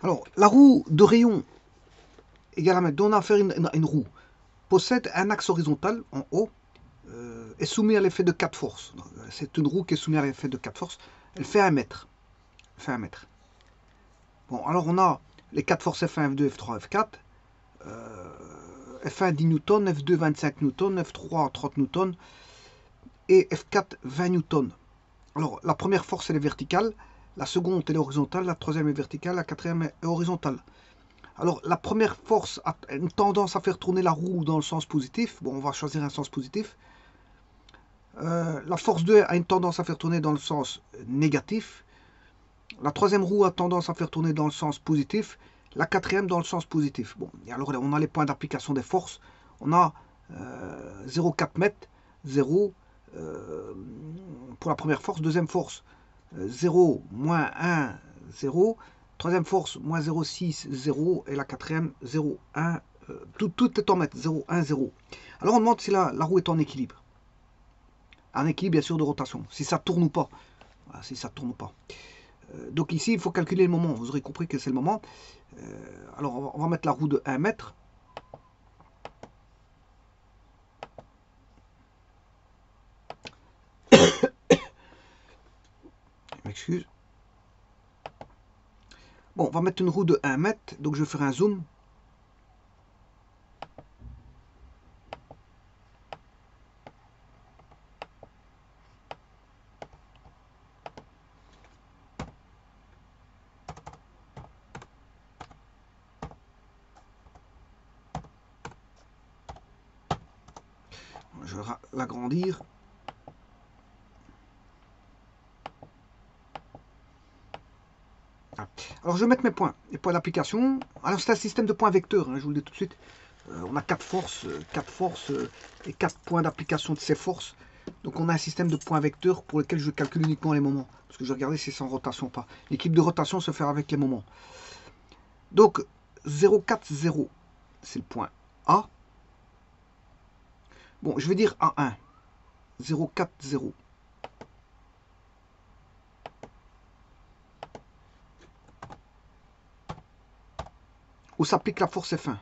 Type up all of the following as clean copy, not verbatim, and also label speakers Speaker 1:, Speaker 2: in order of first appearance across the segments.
Speaker 1: Alors, la roue de rayon égale à mètre, dont on a à faire une roue, possède un axe horizontal en haut, est soumis à l'effet de 4 forces. C'est une roue qui est soumise à l'effet de 4 forces. Elle fait 1 mètre. Elle fait 1 mètre. Bon, alors on a les 4 forces F1, F2, F3, F4. F1 10 newtons, F2 25 newtons, F3 30 newtons et F4 20 newtons. Alors, la première force, elle est verticale, la seconde, elle est horizontale, la troisième est verticale, la quatrième est horizontale. Alors, la première force a une tendance à faire tourner la roue dans le sens positif. Bon, on va choisir un sens positif. La force 2 a une tendance à faire tourner dans le sens négatif. La troisième roue a tendance à faire tourner dans le sens positif. La quatrième dans le sens positif. Bon, et alors on a les points d'application des forces. On a 0,4 mètres, 0 pour la première force. Deuxième force, 0, moins 1, 0. Troisième force, moins 0,6, 0. Et la quatrième, 0, 1. Tout est en mètres, 0, 1, 0. Alors on demande si la roue est en équilibre. Un équilibre, bien sûr, de rotation. Si ça tourne ou pas. Voilà, si ça tourne ou pas. Donc ici, il faut calculer le moment. Vous aurez compris que c'est le moment. Alors, on va mettre la roue de 1 mètre. Je m'excuse. Bon, on va mettre une roue de 1 mètre. Donc, je vais faire un zoom. Je vais l'agrandir. Alors, je vais mettre mes points. Les points d'application. Alors, c'est un système de points vecteurs. Hein, je vous le dis tout de suite. On a 4 forces, et 4 points d'application de ces forces. Donc, on a un système de points vecteurs pour lequel je calcule uniquement les moments. Parce que je vais regarder si c'est en rotation ou pas. L'équipe de rotation se fait avec les moments. Donc, 0, 4, 0, c'est le point A. Bon, je vais dire A1. 0, 4, 0. Où s'applique la force F1.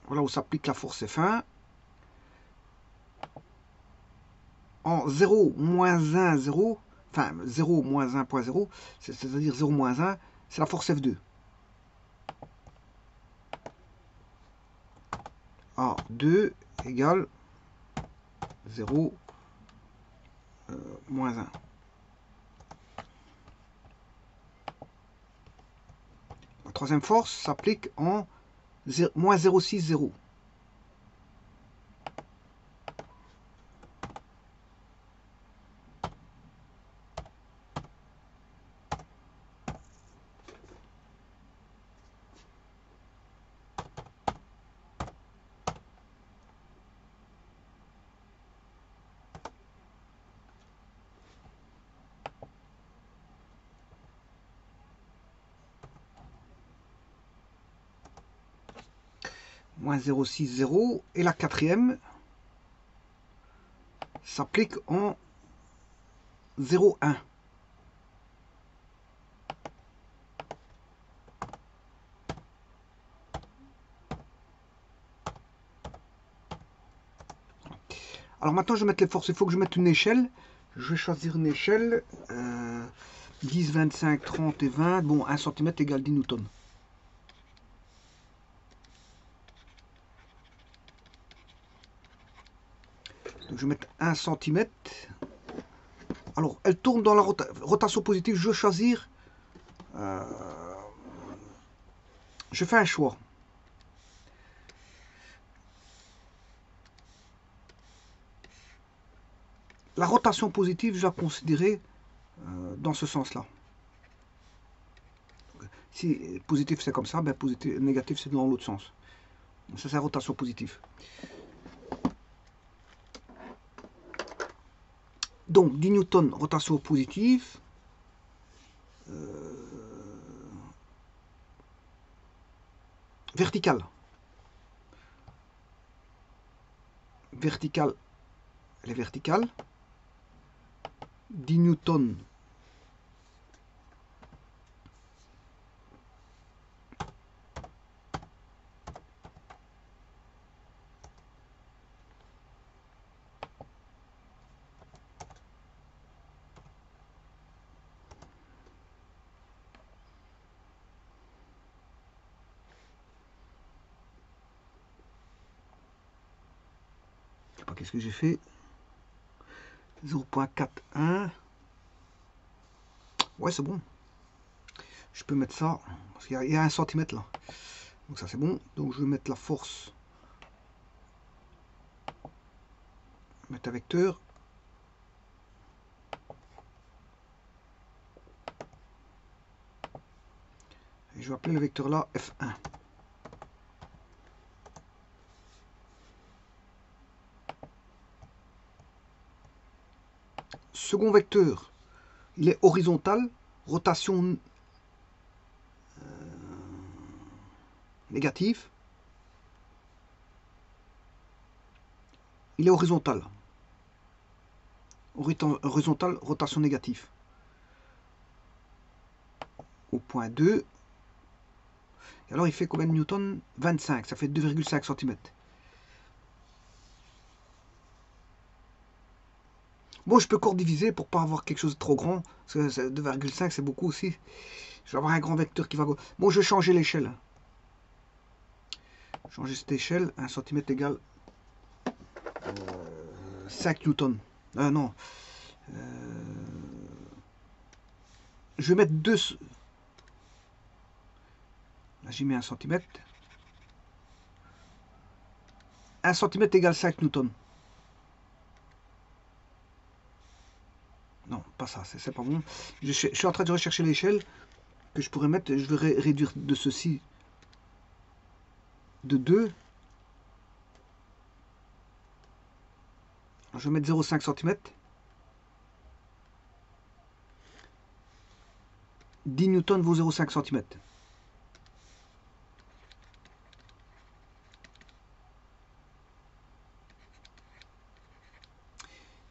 Speaker 1: Voilà où s'applique la force F1. En 0, moins 1, 0. Enfin, 0, moins 1.0. C'est-à-dire 0, moins 1. C'est la force F2. A2 égale 0, moins 1. La troisième force s'applique en moins 0,6, 0. Moins 0,6, 0. Et la quatrième s'applique en 0,1. Alors maintenant, je vais mettre les forces. Il faut que je mette une échelle. Je vais choisir une échelle. 10, 25, 30 et 20. Bon, 1 cm égale 10 newtons. Donc je vais mettre 1 cm. Alors, elle tourne dans la rotation positive. Je vais choisir. Je fais un choix. La rotation positive, je vais la considérer dans ce sens-là. Si positif c'est comme ça, ben positif, négatif c'est dans l'autre sens. Ça c'est la rotation positive. Donc 10 newtons rotation positive. Verticale. Verticale, elle est verticale. 10 newtons. Qu'est-ce que j'ai fait? 0.41. Ouais, c'est bon. Je peux mettre ça. Parce qu'il y a 1 centimètre là. Donc ça c'est bon. Donc je vais mettre la force. Mettre un vecteur. Et je vais appeler le vecteur là F1. Second vecteur, il est horizontal, rotation négative. Il est horizontal. Horizontal, rotation négative. Au point 2. Et alors il fait combien de newtons? 25, ça fait 2,5 cm. Bon, je peux encore diviser pour pas avoir quelque chose de trop grand. Parce que 2,5 c'est beaucoup aussi. Je vais avoir un grand vecteur qui va... Bon, je vais changer l'échelle. Changer cette échelle. 1 cm égale 5 newtons. Non. Je vais mettre 2... Là, j'ai mis 1 cm. 1 cm égale 5 newtons. Non, pas ça, c'est pas bon. Je suis en train de rechercher l'échelle que je pourrais mettre. Je vais réduire de ceci de 2. Je vais mettre 0,5 cm. 10 newtons vaut 0,5 cm.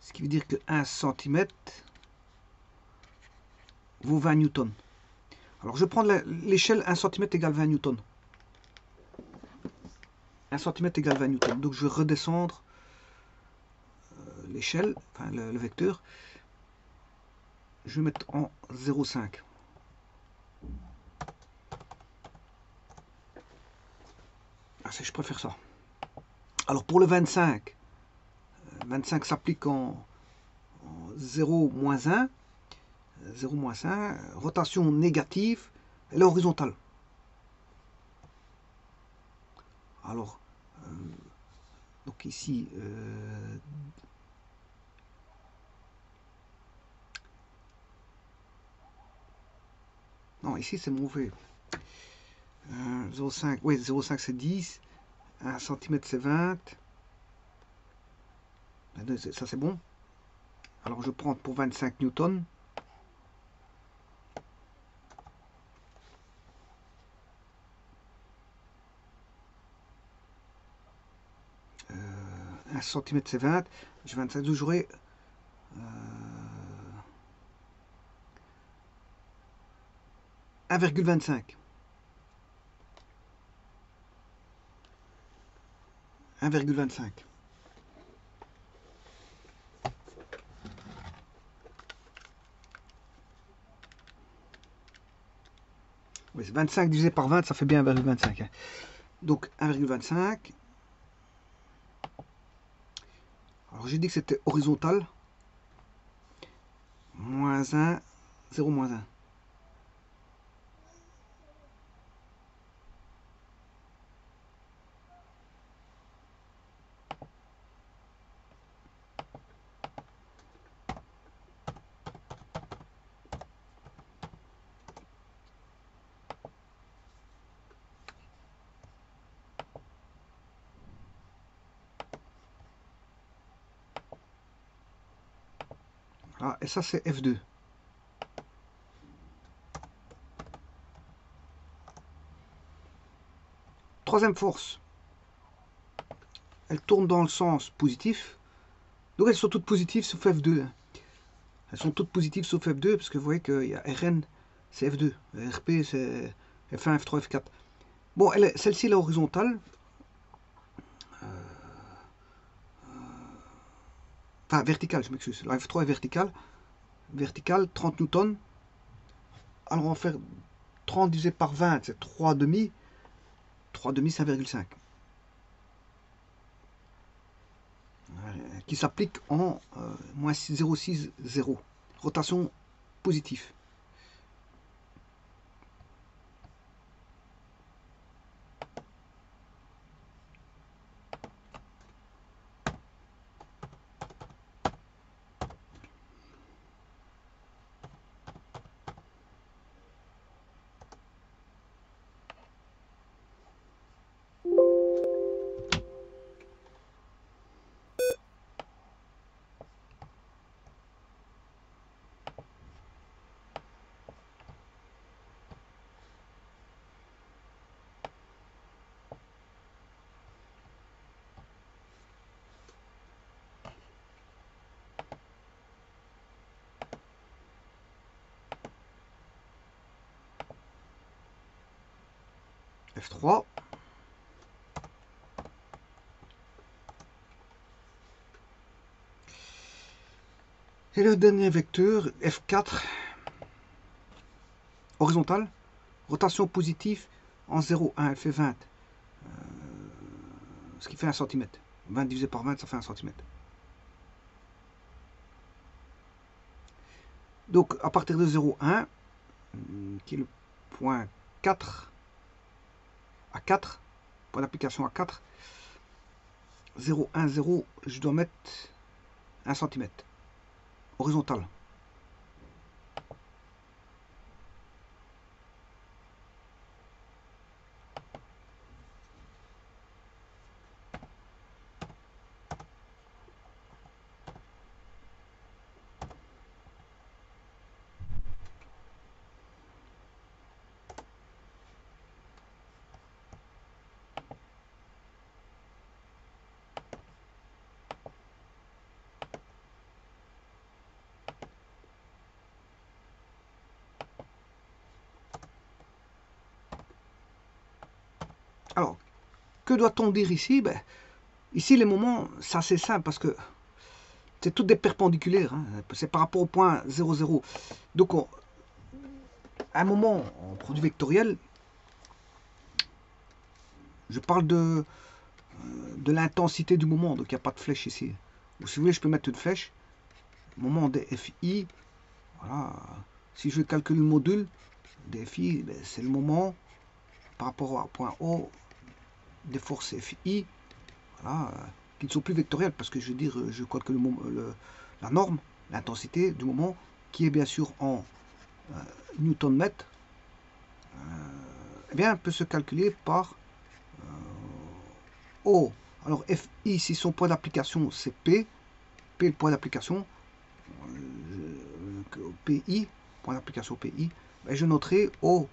Speaker 1: Ce qui veut dire que 1 cm vaut 20 newtons. Alors je prends l'échelle 1 cm égale 20 newtons. 1 cm égale 20 newtons. Donc je vais redescendre l'échelle, enfin le vecteur. Je vais mettre en 0,5. Ah, je préfère ça. Alors pour le 25, 25 s'applique en 0 moins 1. 0 moins 1, rotation négative, elle est horizontale. Alors, donc ici, non, ici c'est mauvais. 0,5, oui, 0,5 c'est 10, 1 cm c'est 20. Ça c'est bon. Alors je prends pour 25 newtons. Un centimètre c'est 20. Je 25, donc j'aurai 1,25. 1,25. Oui, 25 divisé par 20, ça fait bien 1,25. Hein. Donc 1,25. Alors j'ai dit que c'était horizontal. Moins 1, 0 moins 1. Ah, et ça c'est F2. Troisième force, elle tourne dans le sens positif. Donc elles sont toutes positives sauf F2. Hein. Elles sont toutes positives sauf F2, parce que vous voyez qu'il y a Rn, c'est F2. Rp, c'est F1, F3, F4. Bon, celle-ci, elle est horizontale. Enfin, verticale, je m'excuse. La F3 est verticale. Verticale, 30 newtons. Alors, on va faire 30 divisé par 20, c'est 3,5. 3,5, c'est 1,5. Qui s'applique en moins 0,60. Rotation positive. F3. Et le dernier vecteur, F4, horizontal, rotation positive en 0,1, elle fait 20. Ce qui fait 1 cm. 20 divisé par 20, ça fait 1 cm. Donc, à partir de 0,1, qui est le point 4, à 4, point d'application à 4, 0,1, 0, je dois mettre 1 cm. Horizontal. Alors, que doit-on dire ici? Ben, ici, les moments, c'est assez simple parce que c'est toutes des perpendiculaires. Hein. C'est par rapport au point 0, 0. Donc, à un moment, en produit vectoriel, je parle de l'intensité du moment. Donc, il n'y a pas de flèche ici. Ou si vous voulez, je peux mettre une flèche. Moment dFi. Voilà. Si je calcule le module, dFi, ben, c'est le moment par rapport au point O des forces Fi, voilà, qui ne sont plus vectorielles, parce que je veux dire, je calcule la norme, l'intensité du moment, qui est bien sûr en newton mètre, eh bien, peut se calculer par O. Alors, Fi, si son point d'application, c'est P, P le point d'application, PI, point d'application PI, ben, je noterai O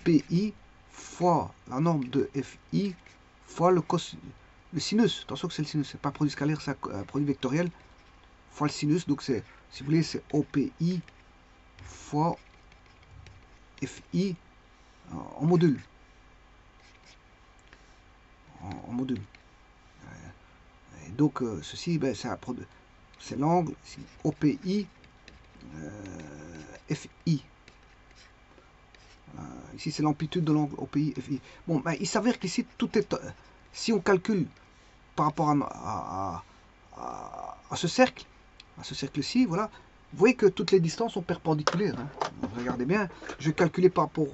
Speaker 1: PI fois la norme de Fi fois le sinus. Attention que c'est le sinus, c'est pas un produit scalaire, c'est un produit vectoriel fois le sinus. Donc c'est, si vous voulez, c'est OPI fois FI en module. En module. Et donc ceci, ben, c'est l'angle OPI FI. Ici, c'est l'amplitude de l'angle OPI FI. Bon, ben, il s'avère qu'ici, tout est... si on calcule par rapport à ce cercle-ci, voilà, vous voyez que toutes les distances sont perpendiculaires. Hein. Regardez bien, je vais calculer par rapport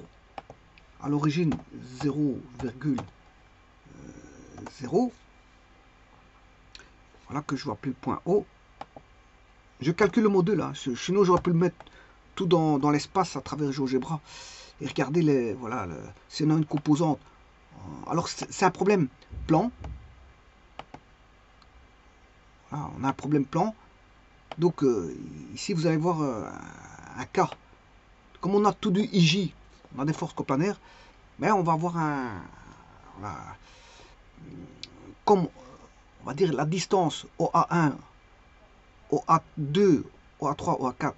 Speaker 1: à l'origine 0,0. Voilà que je vais appeler le point O. Je calcule le module. Hein. Sinon, j'aurais pu le mettre tout dans l'espace à travers GeoGebra. Et regardez, voilà, c'est une composante. Alors, c'est un problème plan. Voilà, on a un problème plan. Donc, ici, vous allez voir un cas. Comme on a tout du IJ, on a des forces coplanaires, mais on va avoir voilà, comme on va dire la distance OA1 OA2, OA3, OA4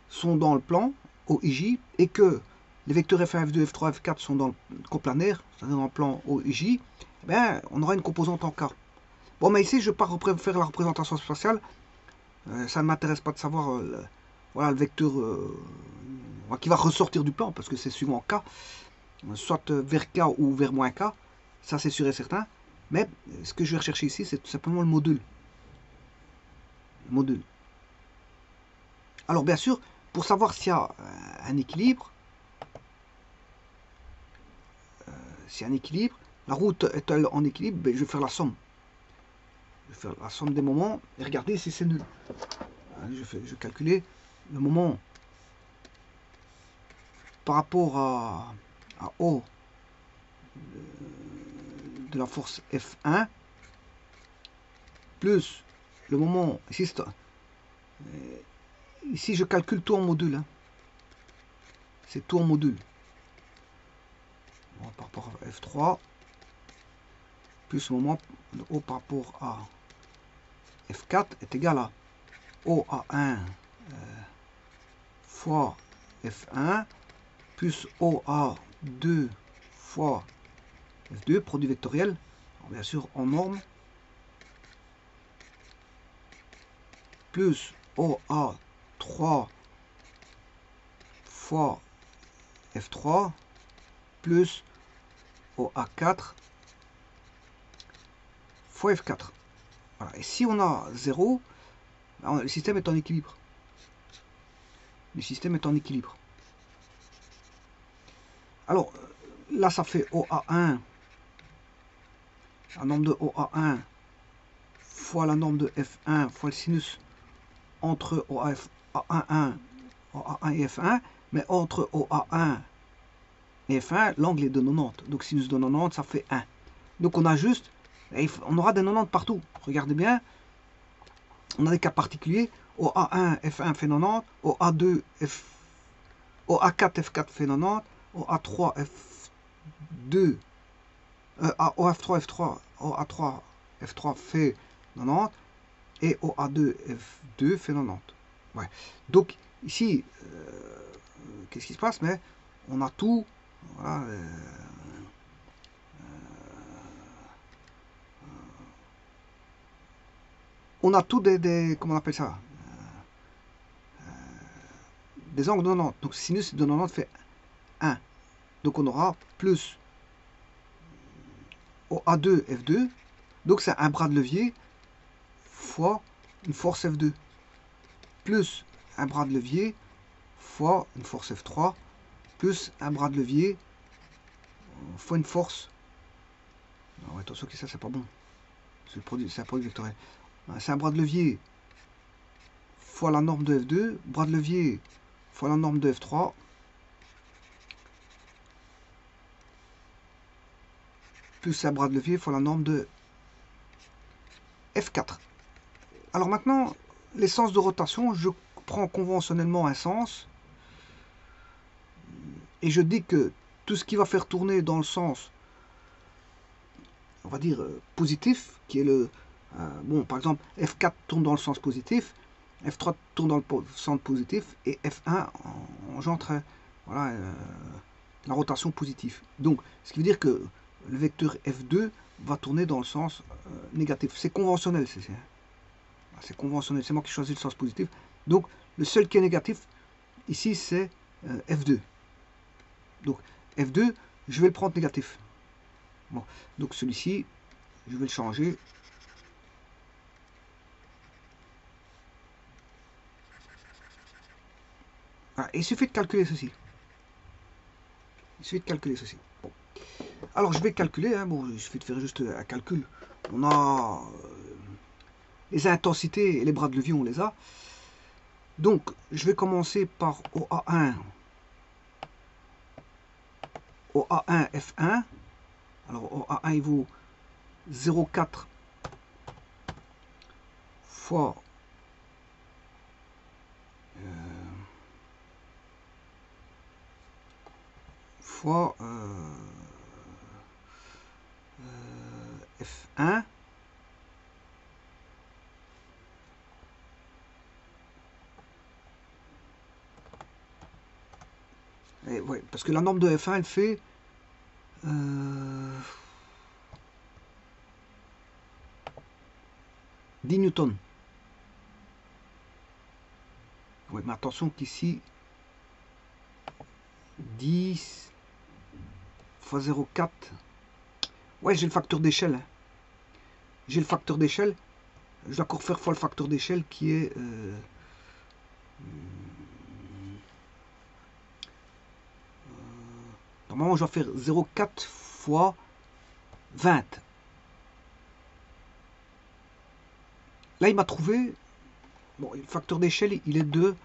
Speaker 1: sont dans le plan OIJ et que les vecteurs F1, F2, F3, F4 sont dans le coplanaire, c'est-à-dire dans le plan OIJ, ben, on aura une composante en K. Bon, mais ici, je ne vais pas faire la représentation spatiale. Ça ne m'intéresse pas de savoir voilà, le vecteur qui va ressortir du plan, parce que c'est suivant K, soit vers K ou vers moins K. Ça, c'est sûr et certain. Mais ce que je vais rechercher ici, c'est tout simplement le module. Alors, bien sûr, pour savoir s'il y a un équilibre, la route est-elle en équilibre, ben, je vais faire la somme. Je vais faire la somme des moments et regarder si c'est nul. Je vais calculer le moment par rapport à O de la force F1 plus le moment ici je calcule tout en module, hein. C'est tout en module. Bon, par rapport à F3 plus le moment de O par rapport à F4 est égal à OA1 fois F1 plus OA2 fois F2, produit vectoriel, alors, bien sûr en norme, plus OA3 fois F3 plus OA4 fois F4. Voilà. Et si on a 0, le système est en équilibre. Le système est en équilibre. Alors, là, ça fait OA1, la norme de OA1 fois la norme de F1 fois le sinus entre OA1 et F1, mais entre OA1 et F1, l'angle est de 90. Donc sinus de 90, ça fait 1. Donc on a juste, on aura des 90 partout. Regardez bien, on a des cas particuliers. OA1, F1 fait 90, OA2, OA4, F4 fait 90, OA3, F2, OF3, F3, OA3, F3 fait 90 et OA2, F2 fait 90. Ouais. Donc ici, qu'est-ce qui se passe? Mais on a tout. Voilà, on a tout comment on appelle ça? Des angles de 90. Donc sinus de 90 fait 1. Donc on aura plus OA2, F2. Donc c'est un bras de levier fois une force F2. Plus un bras de levier fois une force F3. Plus un bras de levier fois une force. Non, attention que ça c'est pas bon. C'est un produit vectoriel. C'est un bras de levier fois la norme de F2. Bras de levier fois la norme de F3. Plus un bras de levier fois la norme de F4. Alors maintenant, les sens de rotation, je prends conventionnellement un sens et je dis que tout ce qui va faire tourner dans le sens, on va dire, positif, qui est le... bon, par exemple, F4 tourne dans le sens positif, F3 tourne dans le sens positif et F1 engendre voilà, la rotation positive. Donc, ce qui veut dire que le vecteur F2 va tourner dans le sens négatif. C'est conventionnel, c'est conventionnel, c'est moi qui choisis le sens positif. Donc, le seul qui est négatif, ici, c'est F2. Donc, F2, je vais le prendre négatif. Bon, donc celui-ci, je vais le changer. Voilà, il suffit de calculer ceci. Il suffit de calculer ceci. Bon. Alors, je vais calculer. Hein, bon, il suffit de faire juste un calcul. On a les intensités et les bras de levier, on les a. Donc, je vais commencer par OA1. OA1 F1. Alors, OA1, il vaut 0,4 fois F1 Ouais, parce que la norme de F1, elle fait 10 newtons. Ouais, mais attention qu'ici, 10 fois 0,4. Ouais, j'ai le facteur d'échelle. Hein. J'ai le facteur d'échelle. Je dois encore faire fois le facteur d'échelle qui est... normalement, je dois faire 0,4 fois 20. Là, il m'a trouvé... Bon, le facteur d'échelle, il est de...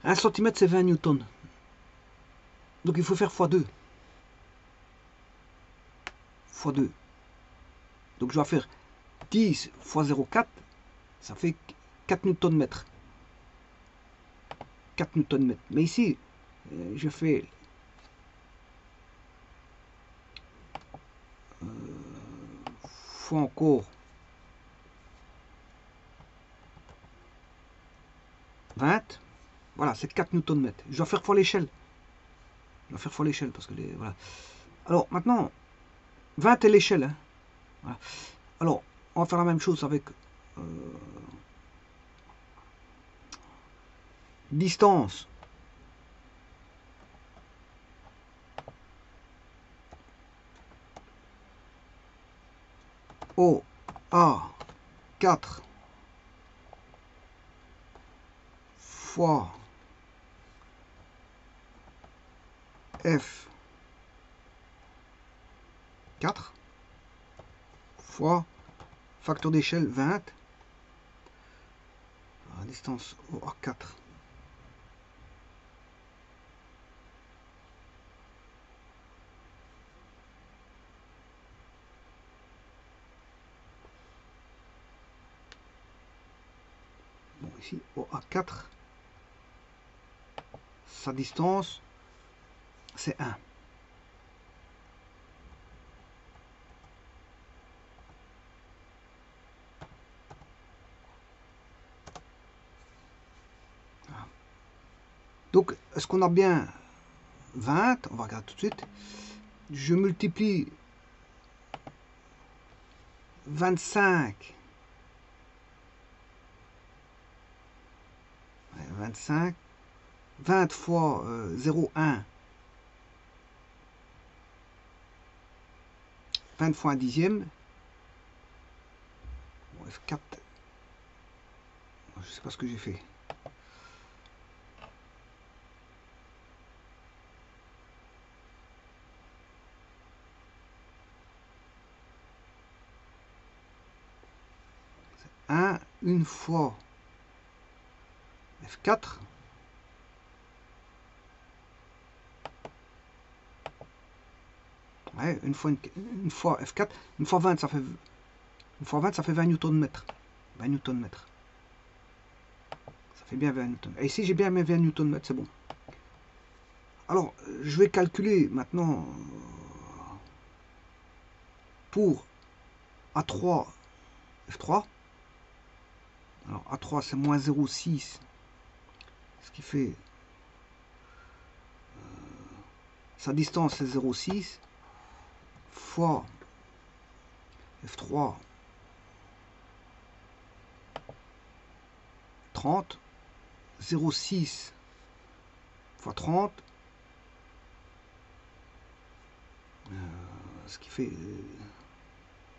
Speaker 1: 1 cm, c'est 20 newtons. Donc, il faut faire fois 2. Fois 2. Donc, je dois faire 10 fois 0,4. Ça fait 4 newtons mètres. 4 newtons mètres. Mais ici, je fais... fois encore 20. Voilà, c'est 4 newtons mètres. Je dois faire fois l'échelle. Je dois faire fois l'échelle parce que les... Voilà. Alors, maintenant, 20 est l'échelle. Hein. Voilà. Alors, on va faire la même chose avec distance. O, A, 4 fois F 4 fois facteur d'échelle 20 à distance OA4. Bon, ici OA4, sa distance c'est 1. Donc, est-ce qu'on a bien 20? On va regarder tout de suite. Je multiplie 25. 25. 20 fois 0,1. 20 fois 1 dixième. Bon, F4. Je ne sais pas ce que j'ai fait. Une fois F4 ouais, une fois F4 une fois 20 ça fait 20 newtons mètre 20 newtons mètre ça fait bien 20 newtons et ici j'ai bien mes 20 newtons mètre c'est bon. Alors je vais calculer maintenant pour A3 F3. Alors A3 c'est moins 0,6 ce qui fait sa distance c'est 0,6 fois F3 30 0,6 fois 30 ce qui fait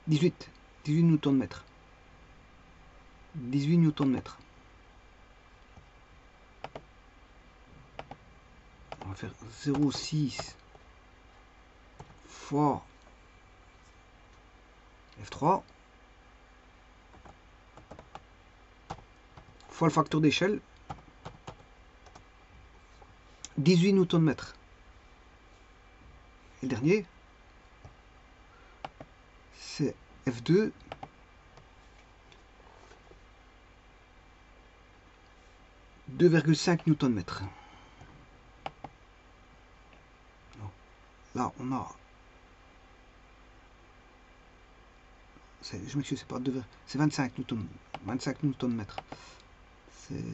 Speaker 1: 18 newtons mètre 18 newtons mètre. On va faire 0,6 fois F3 fois le facteur d'échelle 18 newtons mètre. Et le dernier c'est F2 2,5 newtons mètre. Là on a je m'excuse c'est pas 2 c'est 25 newtons mètre. C'est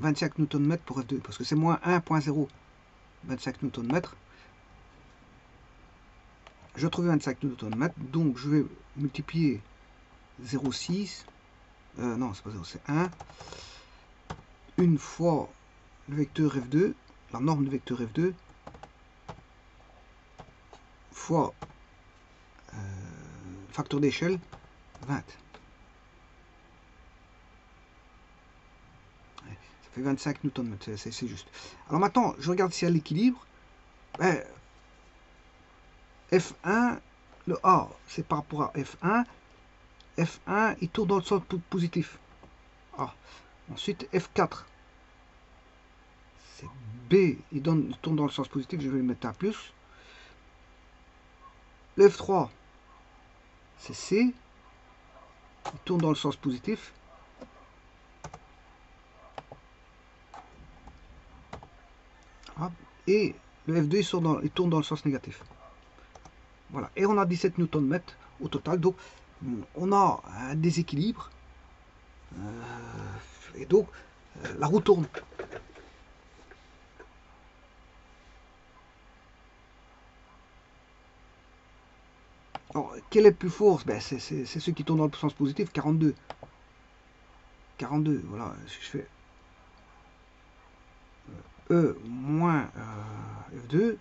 Speaker 1: 25 Nm pour F2, parce que c'est moins 1.0, 25 Nm. Je trouve 25 Nm, donc je vais multiplier 0,6, non c'est pas 0, c'est 1, une fois le vecteur F2, la norme du vecteur F2, fois facteur d'échelle, 20. Ça fait 25 Nm, c'est juste. Alors maintenant, je regarde si à l'équilibre, ben, F1, le A, c'est par rapport à F1. F1, il tourne dans le sens positif. A. Ensuite, F4, c'est B, il tourne dans le sens positif, je vais le mettre à plus. Le F3, c'est C, il tourne dans le sens positif. Et le F2, il tourne dans le sens négatif. Voilà. Et on a 17 Nm au total. Donc, on a un déséquilibre. Et donc, la roue tourne. Alors, quel est le plus fort? Ben, c'est ceux qui tournent dans le sens positif, 42. 42, voilà. Si je fais E moins F2,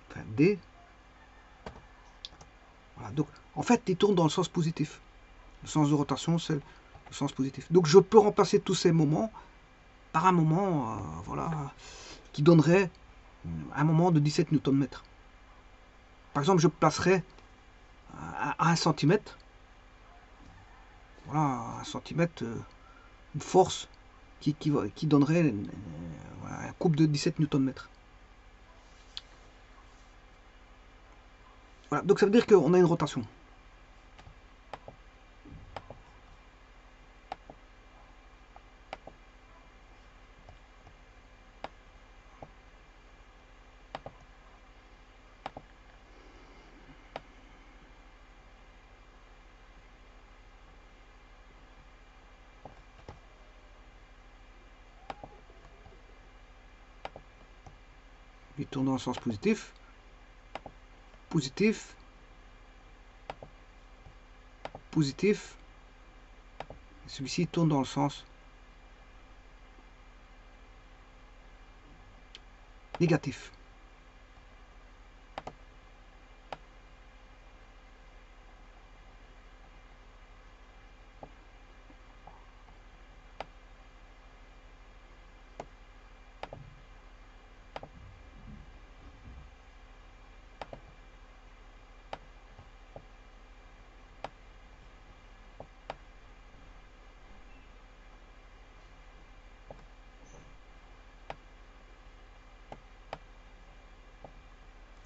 Speaker 1: enfin D. Voilà. Donc, en fait, ils tournent dans le sens positif. Le sens de rotation, c'est le sens positif. Donc, je peux remplacer tous ces moments par un moment, voilà, qui donnerait un moment de 17 Nm. Par exemple, je placerais à 1 cm, voilà, 1 cm, une force qui donnerait voilà, un couple de 17 Nm. Voilà, donc ça veut dire qu'on a une rotation. Il tourne dans le sens positif, positif, positif. Celui-ci tourne dans le sens négatif.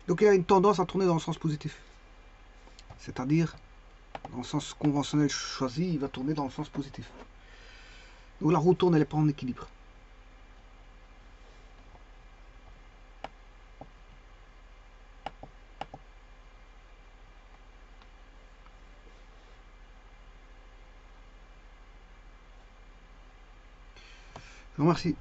Speaker 1: Donc il y a une tendance à tourner dans le sens positif. C'est-à-dire, dans le sens conventionnel choisi, il va tourner dans le sens positif. Donc la roue tourne, elle n'est pas en équilibre. Je vous remercie.